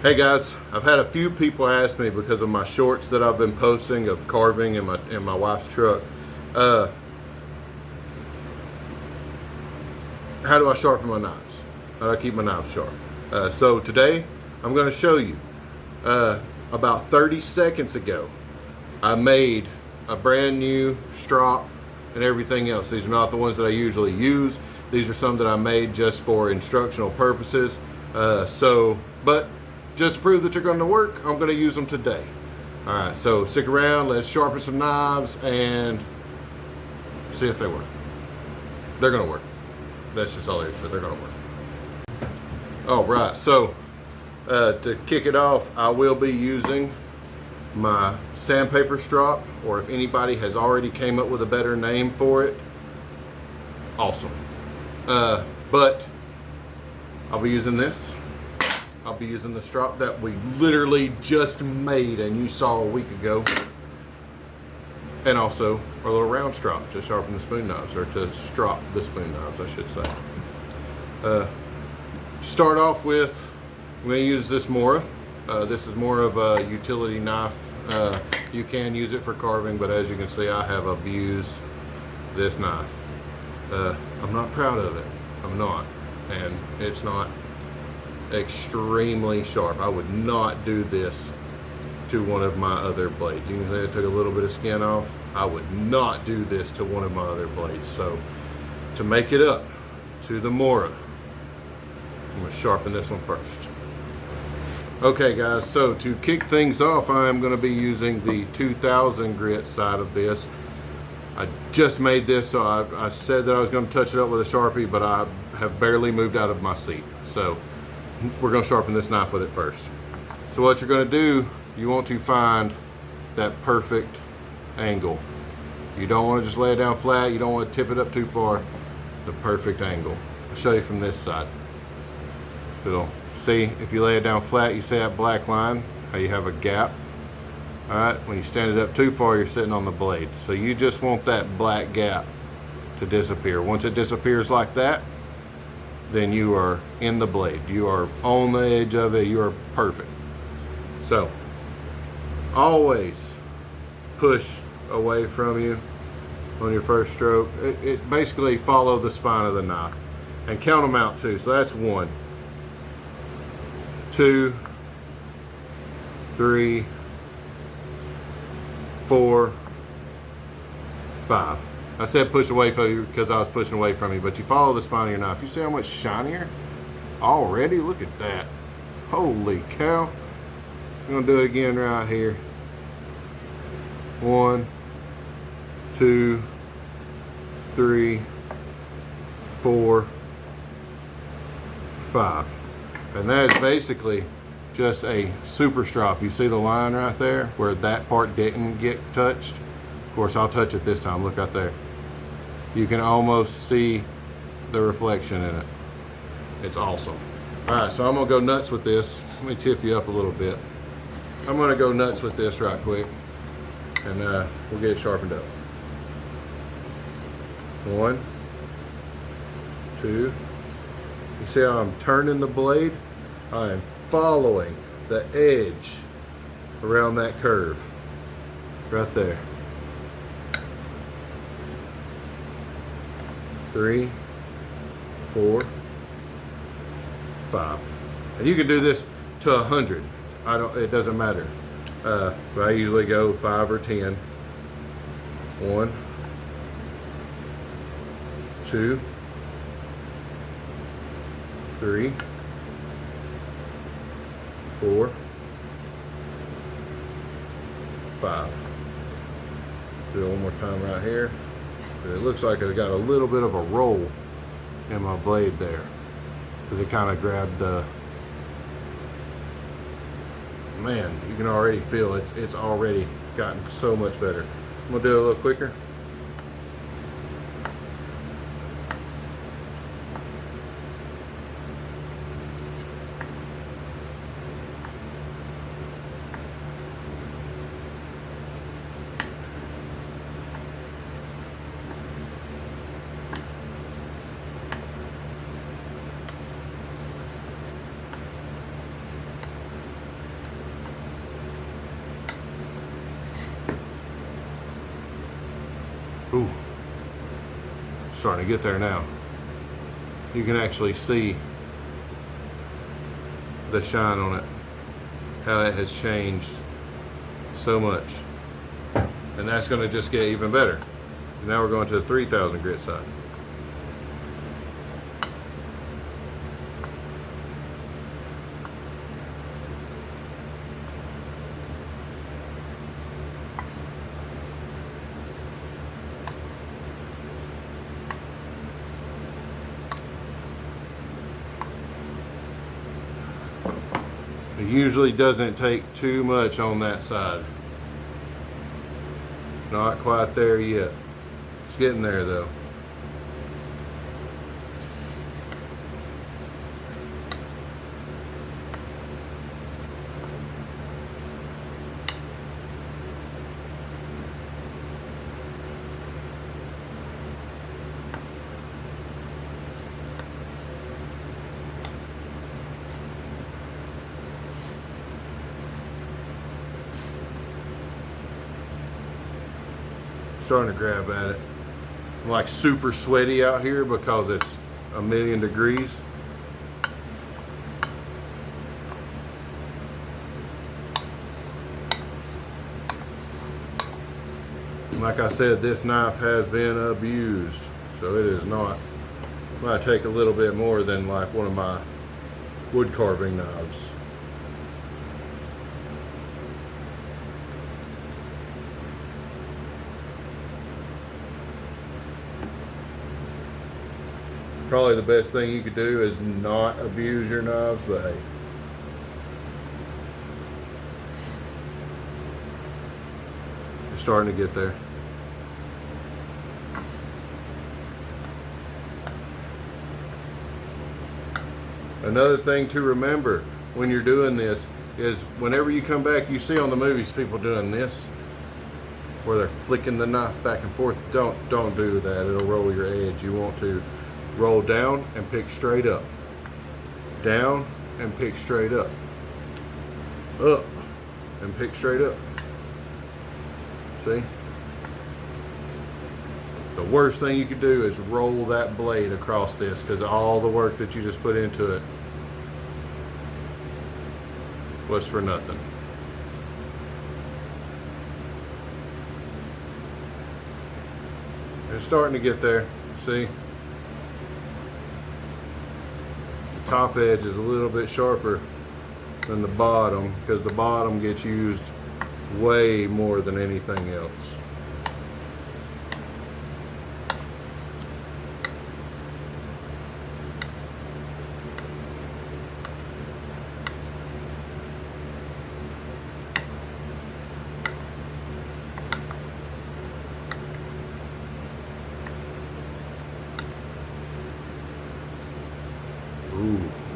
Hey guys, I've had a few people ask me because of my shorts that I've been posting of carving in my wife's truck. How do I sharpen my knives? How do I keep my knives sharp? So today I'm going to show you. About 30 seconds ago, I made a brand new strop and everything else. These are not the ones that I usually use. These are some that I made just for instructional purposes. But just to prove that they're going to work, I'm going to use them today. All right, so stick around. Let's sharpen some knives and see if they work. They're going to work. That's just all there is. They're going to work. All right, so to kick it off, I will be using my sandpaper strop, or if anybody has already came up with a better name for it, awesome. But I'll be using this. I'll be using the strop that we literally just made and you saw a week ago. And also our little round strop to sharpen the spoon knives, or to strop the spoon knives, I should say. Start off with, I'm going to use this Mora. This is more of a utility knife. You can use it for carving, but as you can see, I have abused this knife. I'm not proud of it. I'm not. And it's not extremely sharp. I would not do this to one of my other blades. You can see I took a little bit of skin off. I would not do this to one of my other blades. So to make it up to the Mora, I'm going to sharpen this one first. Okay guys, so to kick things off, I am going to be using the 2000 grit side of this. I just made this, so I said that I was going to touch it up with a Sharpie, but I have barely moved out of my seat. So we're going to sharpen this knife with it first. So what you're going to do, you want to find that perfect angle. You don't want to just lay it down flat. You don't want to tip it up too far. The perfect angle. I'll show you from this side. So see, if you lay it down flat, you see that black line, how you have a gap. All right, when you stand it up too far, you're sitting on the blade. So you just want that black gap to disappear. Once it disappears like that, then you are in the blade. You are on the edge of it. You are perfect. So always push away from you on your first stroke. It basically follow the spine of the knife and count them out too. So that's 1, 2, 3, 4, 5. I said push away from you because I was pushing away from you, but you follow the spine of your knife. You see how much shinier already? Look at that. Holy cow. I'm going to do it again right here. 1, 2, 3, 4, 5. And that is basically just a super strop. You see the line right there where that part didn't get touched? Of course, I'll touch it this time. Look out there. You can almost see the reflection in it. It's awesome. All right, so I'm gonna go nuts with this. Let me tip you up a little bit. I'm gonna go nuts with this right quick, and we'll get it sharpened up. 1, 2. You see how I'm turning the blade? I am following the edge around that curve right there. 3, 4, 5. And you can do this to 100. It doesn't matter. But I usually go 5 or 10. 1, 2, 3, 4, 5. Do it one more time right here. It looks like it got a little bit of a roll in my blade there, because it kind of grabbed the, man, you can already feel it's already gotten so much better. I'm gonna do it a little quicker. Starting to get there now. You can actually see the shine on it, how it has changed so much. And that's going to just get even better. And now we're going to the 3000 grit side. It usually doesn't take too much on that side. Not quite there yet. It's getting there though. Starting to grab at it. I'm like super sweaty out here because it's a million degrees. Like I said, this knife has been abused, so it is not. Might take a little bit more than like one of my wood carving knives. Probably the best thing you could do is not abuse your knives, but hey. You're starting to get there. Another thing to remember when you're doing this is whenever you come back, you see on the movies people doing this, where they're flicking the knife back and forth. Don't do that. It'll roll your edge. You want to roll down and pick straight up. Down and pick straight up. Up and pick straight up. See? The worst thing you could do is roll that blade across this, because all the work that you just put into it was for nothing. It's starting to get there. See? The top edge is a little bit sharper than the bottom, because the bottom gets used way more than anything else.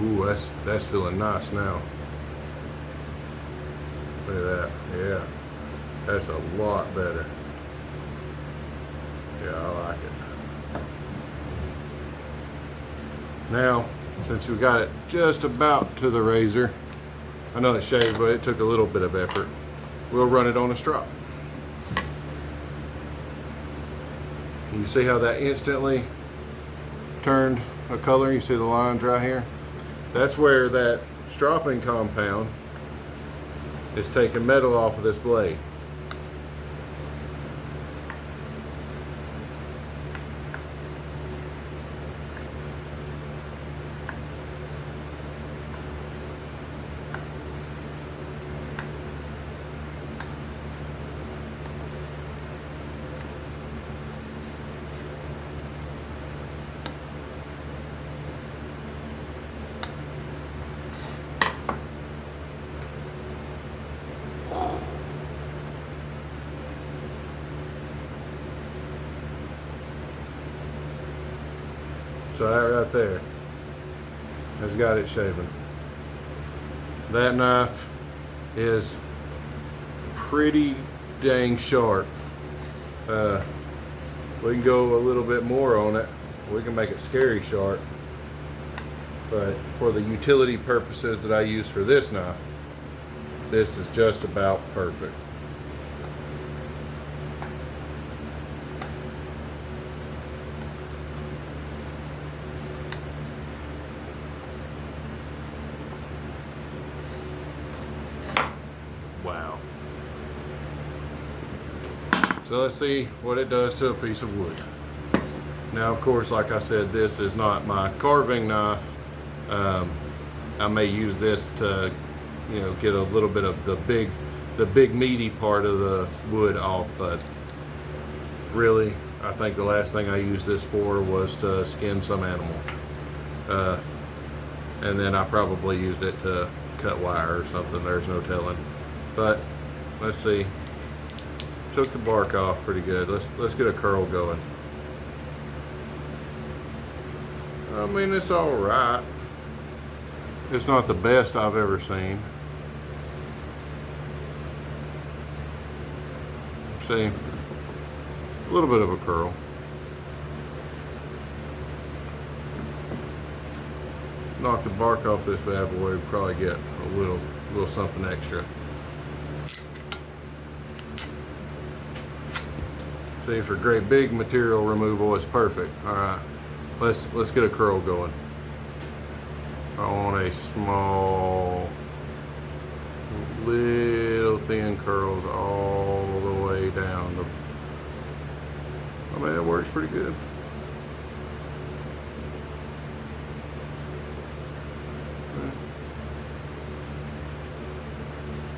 Ooh, that's feeling nice now. Look at that. Yeah, that's a lot better. Yeah, I like it. Now, since we got it just about to the razor, I know it's shaved, but it took a little bit of effort. We'll run it on a strop. You see how that instantly turned a color? You see the lines right here? That's where that sharpening compound is taking metal off of this blade. So that right there has got it shaven. That knife is pretty dang sharp. We can go a little bit more on it. We can make it scary sharp. But for the utility purposes that I use for this knife, this is just about perfect. So let's see what it does to a piece of wood. Now, of course, like I said, this is not my carving knife. I may use this to, you know, get a little bit of the big meaty part of the wood off, but really, I think the last thing I used this for was to skin some animal. And then I probably used it to cut wire or something, there's no telling. But let's see. Took the bark off pretty good. Let's get a curl going. I mean, it's all right. It's not the best I've ever seen. See, a little bit of a curl. Knock the bark off this bad boy, we'd probably get a little something extra. See, for great big material removal, it's perfect. All right, let's get a curl going. I want a small, little thin curls all the way down. I mean, it works pretty good.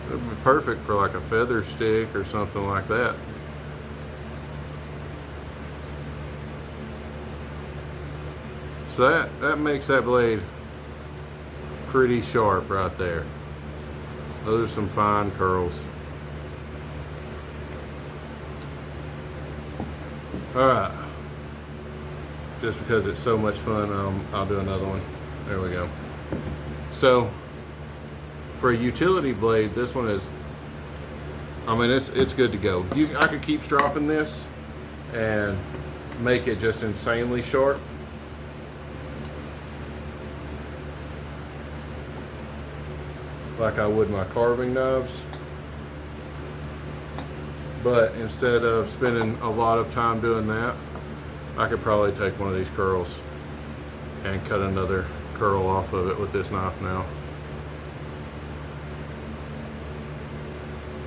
It would be perfect for like a feather stick or something like that. So that makes that blade pretty sharp right there. Those are some fine curls. Alright. Just because it's so much fun, I'll do another one. There we go. So, for a utility blade, this one is, I mean, it's good to go. I could keep stropping this and make it just insanely sharp. Like I would my carving knives. But instead of spending a lot of time doing that, I could probably take one of these curls and cut another curl off of it with this knife now.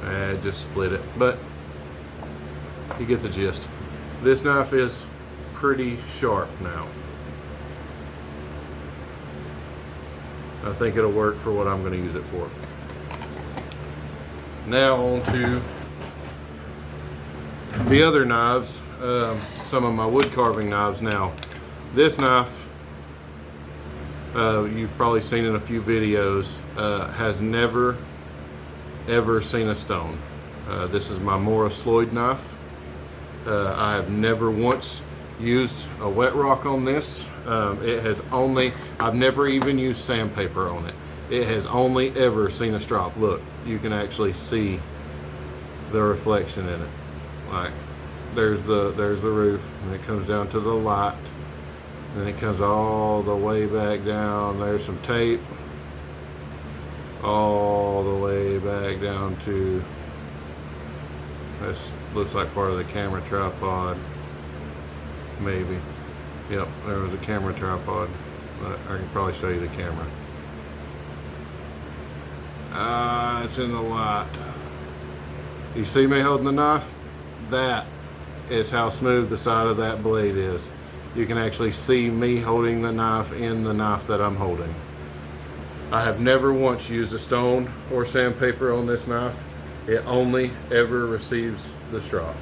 And just split it, but you get the gist. This knife is pretty sharp now. I think it'll work for what I'm going to use it for. Now on to the other knives, some of my wood carving knives. Now, this knife, you've probably seen in a few videos, has never ever seen a stone. This is my morakniv knife. I have never once used a wet rock on this. I've never even used sandpaper on it. It has only ever seen a strop. Look, you can actually see the reflection in it. Like, there's the roof, and it comes down to the light, and it comes all the way back down. There's some tape all the way back down to, this looks like part of the camera tripod, maybe. Yep, there was a camera tripod, but I can probably show you the camera. It's in the light. You see me holding the knife? That is how smooth the side of that blade is. You can actually see me holding the knife in the knife that I'm holding. I have never once used a stone or sandpaper on this knife. It only ever receives the strop.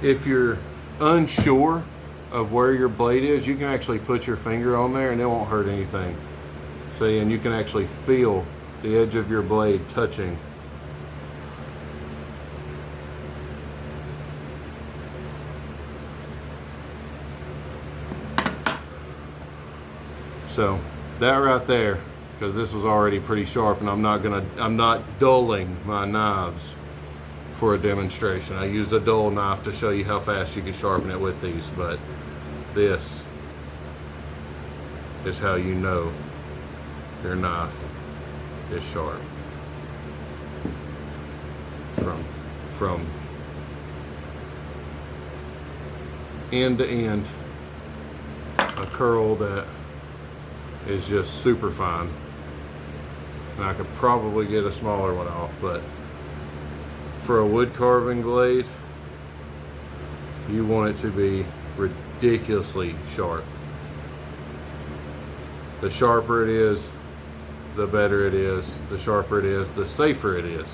If you're unsure of where your blade is, you can actually put your finger on there and it won't hurt anything. See, and you can actually feel the edge of your blade touching. So that right there, because this was already pretty sharp, and I'm not dulling my knives for a demonstration. I used a dull knife to show you how fast you can sharpen it with these, but this is how you know your knife is sharp. From end to end, a curl that is just super fine. And I could probably get a smaller one off, but for a wood carving blade, you want it to be ridiculously sharp. The sharper it is, the better it is. The sharper it is, the safer it is.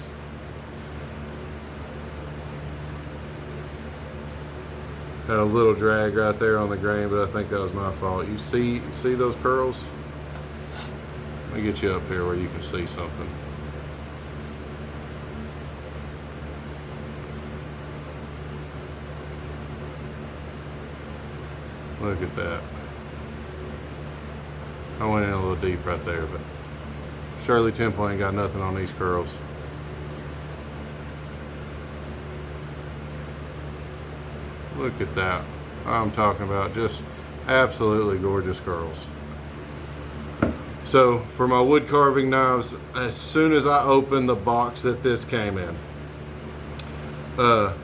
Had a little drag right there on the grain, but I think that was my fault. You see those curls? Let me get you up here where you can see something. Look at that. I went in a little deep right there, but Shirley Temple ain't got nothing on these curls. Look at that. I'm talking about just absolutely gorgeous curls. So for my wood carving knives, as soon as I opened the box that this came in,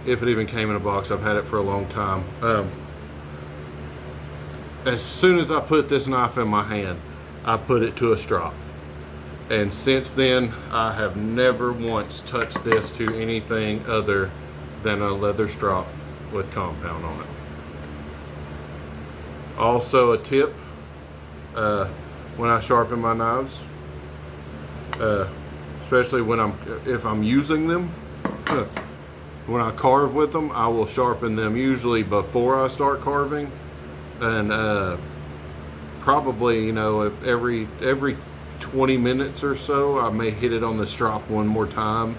if it even came in a box, I've had it for a long time. As soon as I put this knife in my hand, I put it to a strop. And since then, I have never once touched this to anything other than a leather strop with compound on it. Also a tip, when I sharpen my knives, especially if I'm using them, when I carve with them, I will sharpen them usually before I start carving, and probably, you know, every 20 minutes or so, I may hit it on the strop one more time,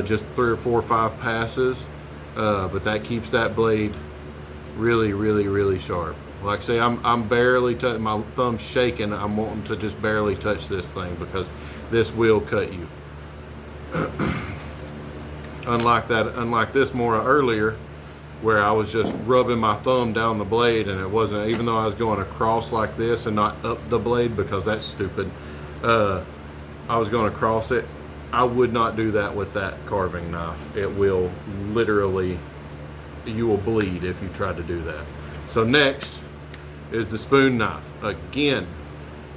just 3 or 4 or 5 passes. But that keeps that blade really, really, really sharp. Like I say, I'm barely touching, my thumb's shaking. I'm wanting to just barely touch this thing because this will cut you. Unlike this more earlier, where I was just rubbing my thumb down the blade, and it wasn't, even though I was going across like this and not up the blade because that's stupid, I was going across it. I would not do that with that carving knife. It will literally, you will bleed if you try to do that. So next is the spoon knife. Again,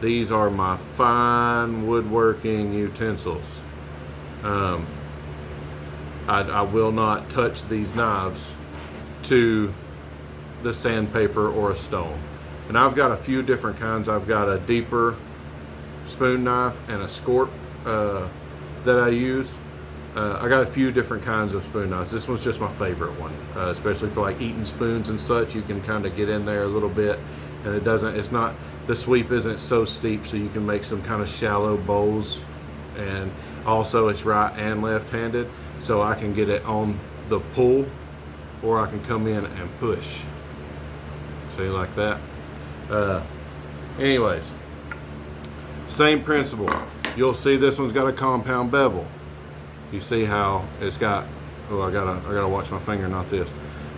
these are my fine woodworking utensils. I will not touch these knives to the sandpaper or a stone. And I've got a few different kinds. I've got a deeper spoon knife and a scorp that I use. I got a few different kinds of spoon knives. This one's just my favorite one, especially for like eating spoons and such. You can kind of get in there a little bit, and the sweep isn't so steep, so you can make some kind of shallow bowls. And also it's right and left-handed, so I can get it on the pull, or I can come in and push. See, like that. Anyways, same principle. You'll see this one's got a compound bevel. You see how it's got, oh, I gotta watch my finger, not this.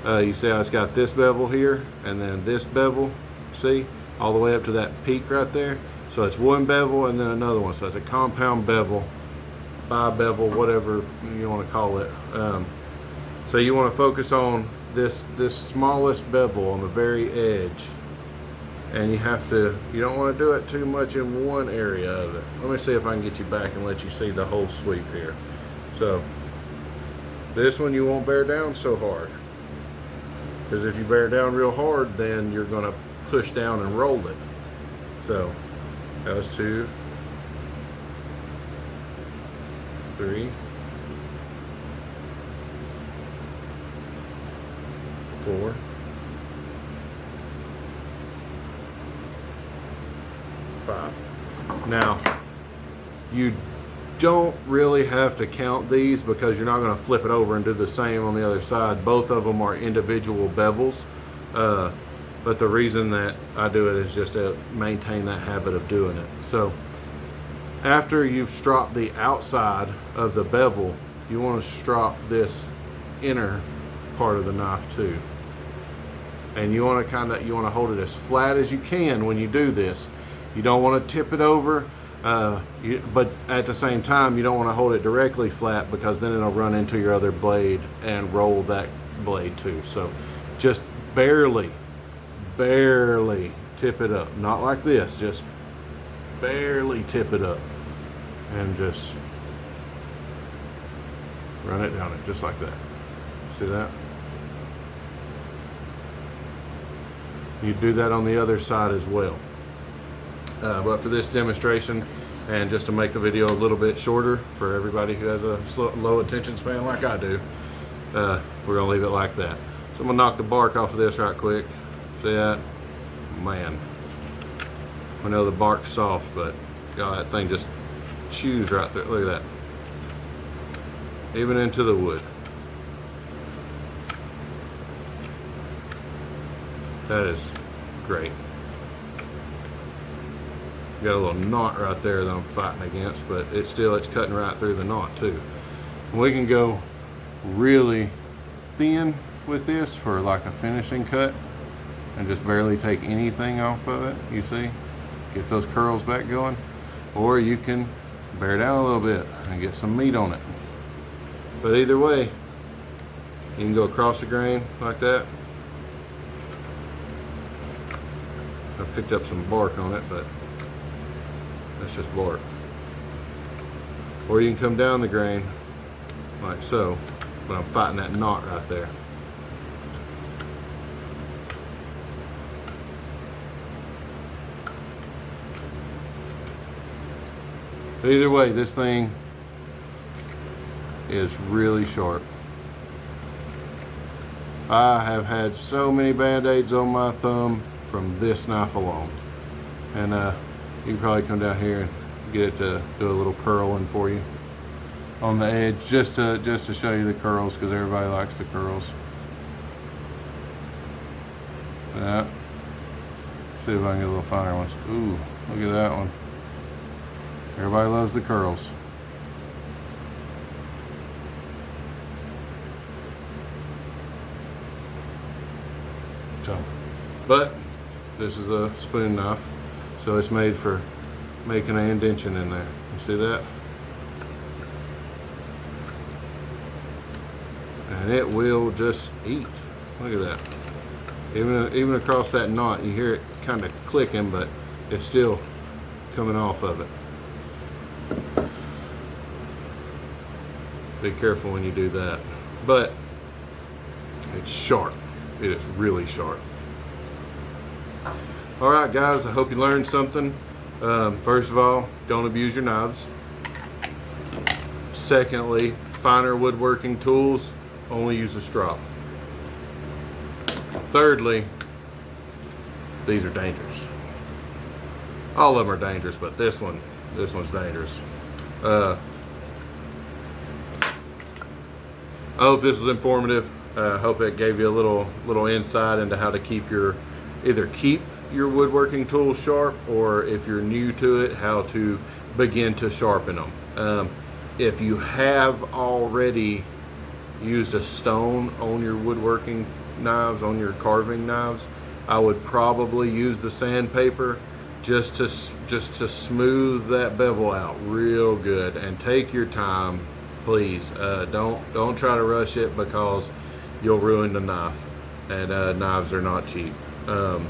You see how it's got this bevel here, and then this bevel, see, all the way up to that peak right there. So it's one bevel and then another one. So it's a compound bevel, bi-bevel, whatever you want to call it. So you want to focus on this smallest bevel on the very edge. And you don't want to do it too much in one area of it. Let me see if I can get you back and let you see the whole sweep here. So this one you won't bear down so hard, because if you bear down real hard, then you're going to push down and roll it. So that was 2, 3, 4, 5. Now, you don't really have to count these because you're not going to flip it over and do the same on the other side. Both of them are individual bevels, but the reason that I do it is just to maintain that habit of doing it. So after you've stropped the outside of the bevel, you want to strop this inner part of the knife too. And you want to hold it as flat as you can when you do this, You don't want to tip it over, but at the same time, you don't want to hold it directly flat, because then it'll run into your other blade and roll that blade too. So just barely tip it up. Not like this, just barely tip it up. And just run it down it, just like that. See that? You do that on the other side as well. But for this demonstration, and just to make the video a little bit shorter for everybody who has a low attention span like I do, we're gonna leave it like that. So I'm gonna knock the bark off of this right quick. See that? Man, I know the bark's soft, but God, that thing just chews right there. Look at that. Even into the wood. That is great. Got a little knot right there that I'm fighting against, but it's cutting right through the knot too. And we can go really thin with this for like a finishing cut and just barely take anything off of it. You see? Get those curls back going. Or you can bear down a little bit and get some meat on it. But either way, you can go across the grain like that. I picked up some bark on it, but that's just bark. Or you can come down the grain like so, but I'm fighting that knot right there. But either way, this thing is really sharp. I have had so many band-aids on my thumb from this knife alone. And you can probably come down here and get it to do a little curling for you on the edge, just to show you the curls, because everybody likes the curls. Yeah. See if I can get a little finer ones. Ooh, look at that one. Everybody loves the curls. So, but this is a spoon knife, so it's made for making an indention in there. You see that? And it will just eat. Look at that. Even across that knot, you hear it kind of clicking, but it's still coming off of it. Be careful when you do that. But it's sharp. It is really sharp. All right, guys, I hope you learned something. First of all, don't abuse your knives. Secondly, finer woodworking tools, only use a strop. Thirdly, these are dangerous. All of them are dangerous, but this one's dangerous. I hope this was informative. I hope it gave you a little insight into how to keep your woodworking tools sharp, or if you're new to it, how to begin to sharpen them. If you have already used a stone on your woodworking knives, on your carving knives, I would probably use the sandpaper just to smooth that bevel out real good, and take your time, please. Don't try to rush it, because you'll ruin the knife, and knives are not cheap. But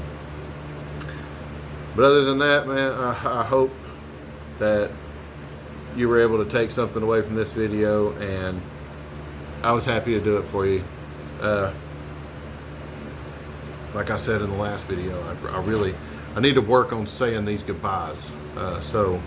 other than that, man, I hope that you were able to take something away from this video, and I was happy to do it for you. Like I said in the last video, I need to work on saying these goodbyes. So